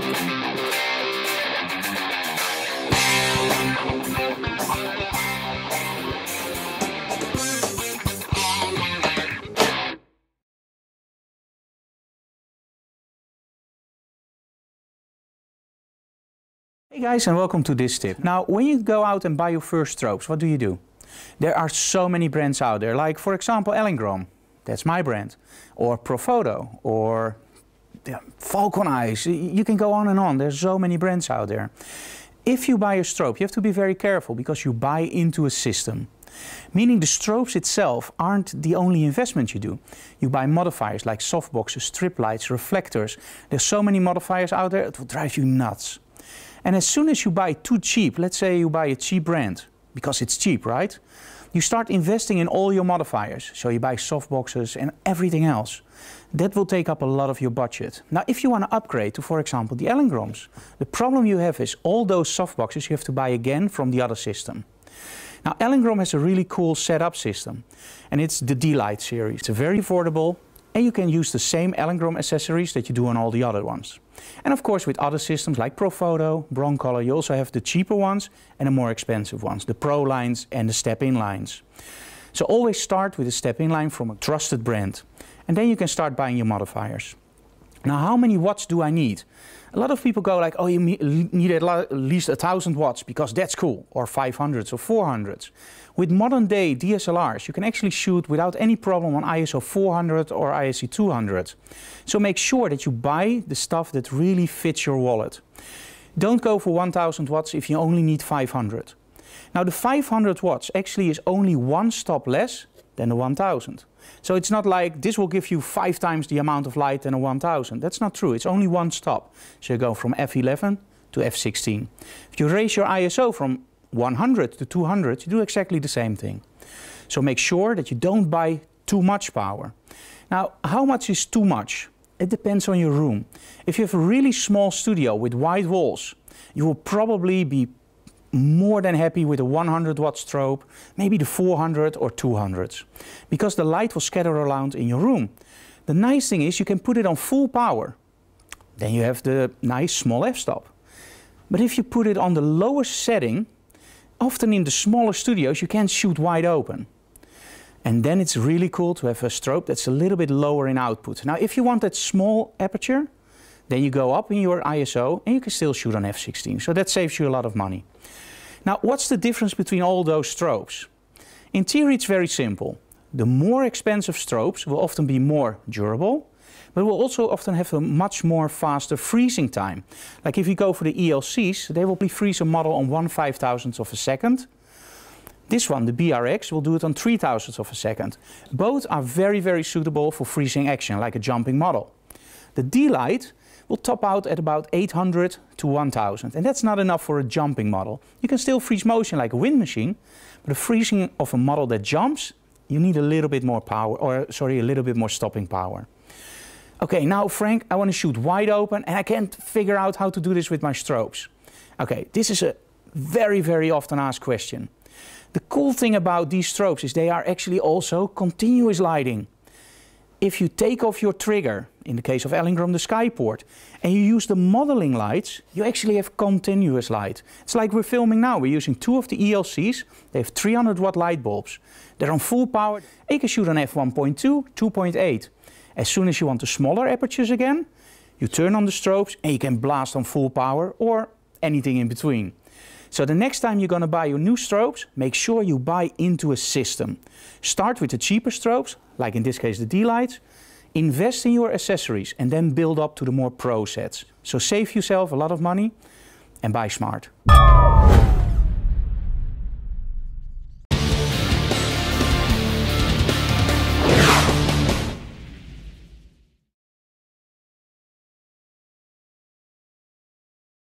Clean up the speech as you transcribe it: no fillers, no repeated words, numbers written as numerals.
Hey guys, and welcome to this tip. Now, when you go out and buy your first strobes, what do? There are so many brands out there, like for example Elinchrom, that's my brand, or Profoto, or Falcon Eyes. You can go on and on, there's so many brands out there. If you buy a strobe, you have to be very careful because you buy into a system. Meaning the strobes itself aren't the only investment you do. You buy modifiers like softboxes, strip lights, reflectors. There's so many modifiers out there, it will drive you nuts. And as soon as you buy too cheap, let's say you buy a cheap brand, because it's cheap, right? You start investing in all your modifiers. So you buy softboxes and everything else. That will take up a lot of your budget. Now, if you want to upgrade to, for example, the Elinchroms, the problem you have is all those softboxes you have to buy again from the other system. Now, Elinchrom has a really cool setup system, and it's the D-Light series. It's very affordable, and you can use the same Elinchrom accessories that you do on all the other ones. And of course, with other systems like Profoto, Broncolor, you also have the cheaper ones and the more expensive ones, the Pro lines and the step-in lines. So always start with a step-in line from a trusted brand, and then you can start buying your modifiers. Now, how many watts do I need? A lot of people go like, oh, you need at least 1000 watts because that's cool, or 500s or 400s. With modern day DSLRs, you can actually shoot without any problem on ISO 400 or ISO 200. So make sure that you buy the stuff that really fits your wallet. Don't go for 1000 watts if you only need 500. Now, the 500 watts actually is only one stop less than the 1000. So it's not like this will give you 5 times the amount of light than a 1000. That's not true. It's only one stop. So you go from F11 to F16. If you raise your ISO from 100 to 200, you do exactly the same thing. So make sure that you don't buy too much power. Now, how much is too much? It depends on your room. If you have a really small studio with white walls, you will probably be more than happy with a 100 watt strobe, maybe the 400 or 200s, because the light will scatter around in your room. The nice thing is you can put it on full power. Then you have the nice small f-stop. But if you put it on the lowest setting, often in the smaller studios you can't shoot wide open. And then it's really cool to have a strobe that's a little bit lower in output. Now, if you want that small aperture, then you go up in your ISO and you can still shoot on f16. So that saves you a lot of money. Now, what's the difference between all those strobes? In theory, it's very simple. The more expensive strobes will often be more durable, but will also often have a much more faster freezing time. Like if you go for the ELCs, they will freeze a model on 1/5000th of a second. This one, the BRX, will do it on 3000th of a second. Both are very, very suitable for freezing action, like a jumping model. The D-Light will top out at about 800 to 1000, and that's not enough for a jumping model. You can still freeze motion like a wind machine, but the freezing of a model that jumps, you need a little bit more power, or sorry, a little bit more stopping power. Okay, now Frank, I want to shoot wide open and I can't figure out how to do this with my strobes. Okay, this is a very, very often asked question. The cool thing about these strobes is they are actually also continuous lighting. If you take off your trigger, in the case of Elinchrom the Skyport, and you use the modeling lights, you actually have continuous light. It's like we're filming now. We're using 2 of the ELCs. They have 300 watt light bulbs. They're on full power. And you can shoot on f1.2, 2.8. As soon as you want the smaller apertures again, you turn on the strobes and you can blast on full power or anything in between. So the next time you're going to buy your new strobes, make sure you buy into a system. Start with the cheaper strobes, like in this case the D-Lights. Invest in your accessories and then build up to the more pro sets. So save yourself a lot of money and buy smart.